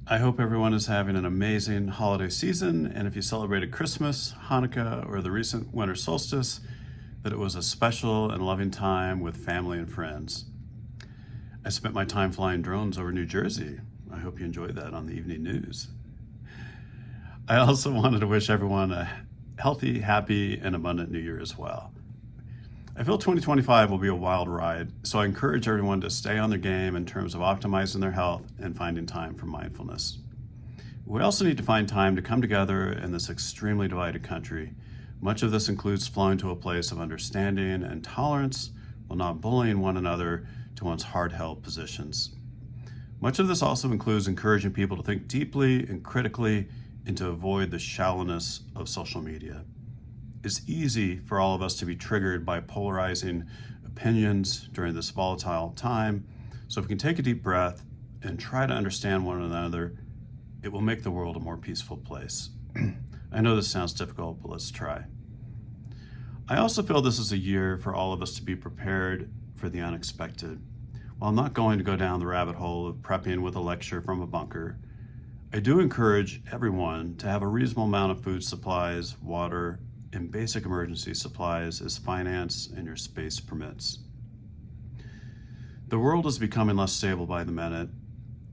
I hope everyone is having an amazing holiday season, and if you celebrated Christmas, Hanukkah, or the recent winter solstice, that it was a special and loving time with family and friends. I spent my time flying drones over New Jersey. I hope you enjoyed that on the evening news. I also wanted to wish everyone a healthy, happy, and abundant New Year as well. I feel 2025 will be a wild ride, so I encourage everyone to stay on their game in terms of optimizing their health and finding time for mindfulness. We also need to find time to come together in this extremely divided country. Much of this includes flowing to a place of understanding and tolerance while not bullying one another to one's hard-held positions. Much of this also includes encouraging people to think deeply and critically and to avoid the shallowness of social media. It's easy for all of us to be triggered by polarizing opinions during this volatile time. So if we can take a deep breath and try to understand one another, it will make the world a more peaceful place. I know this sounds difficult, but let's try. I also feel this is a year for all of us to be prepared for the unexpected. While I'm not going to go down the rabbit hole of prepping with a lecture from a bunker, I do encourage everyone to have a reasonable amount of food supplies, water, and basic emergency supplies as finance and your space permits. The world is becoming less stable by the minute,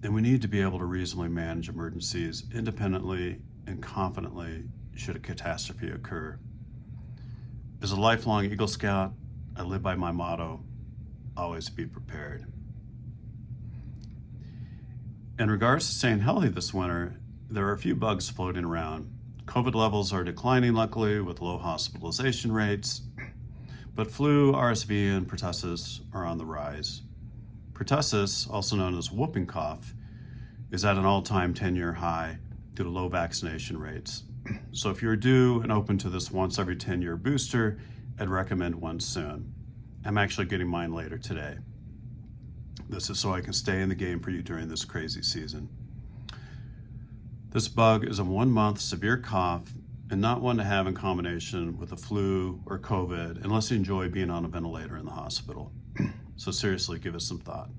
and we need to be able to reasonably manage emergencies independently and confidently should a catastrophe occur. As a lifelong Eagle Scout, I live by my motto, always be prepared. In regards to staying healthy this winter, there are a few bugs floating around. COVID levels are declining, luckily, with low hospitalization rates, but flu, RSV, and pertussis are on the rise. Pertussis, also known as whooping cough, is at an all-time 10-year high due to low vaccination rates. So if you're due and open to this once every 10-year booster, I'd recommend one soon. I'm actually getting mine later today. This is so I can stay in the game for you during this crazy season. This bug is a 1-month severe cough and not one to have in combination with the flu or COVID unless you enjoy being on a ventilator in the hospital. So seriously, give it some thought.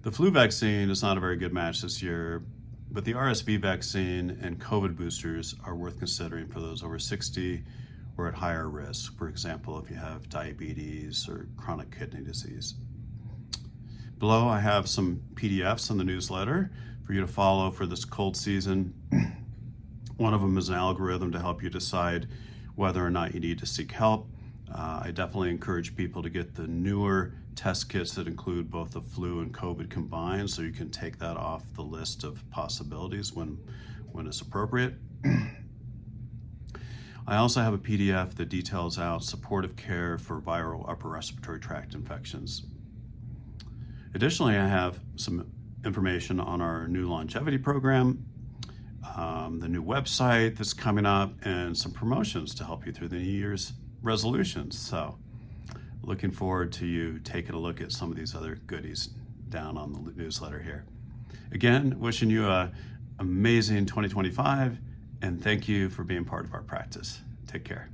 The flu vaccine is not a very good match this year, but the RSV vaccine and COVID boosters are worth considering for those over 60 or at higher risk. For example, if you have diabetes or chronic kidney disease. Below, I have some PDFs in the newsletter for you to follow for this cold season. One of them is an algorithm to help you decide whether or not you need to seek help. I definitely encourage people to get the newer test kits that include both the flu and COVID combined, so you can take that off the list of possibilities when it's appropriate. I also have a PDF that details out supportive care for viral upper respiratory tract infections. Additionally, I have some information on our new longevity program, the new website that's coming up, and some promotions to help you through the New Year's resolutions. So looking forward to you taking a look at some of these other goodies down on the newsletter here. Again, wishing you an amazing 2025, and thank you for being part of our practice. Take care.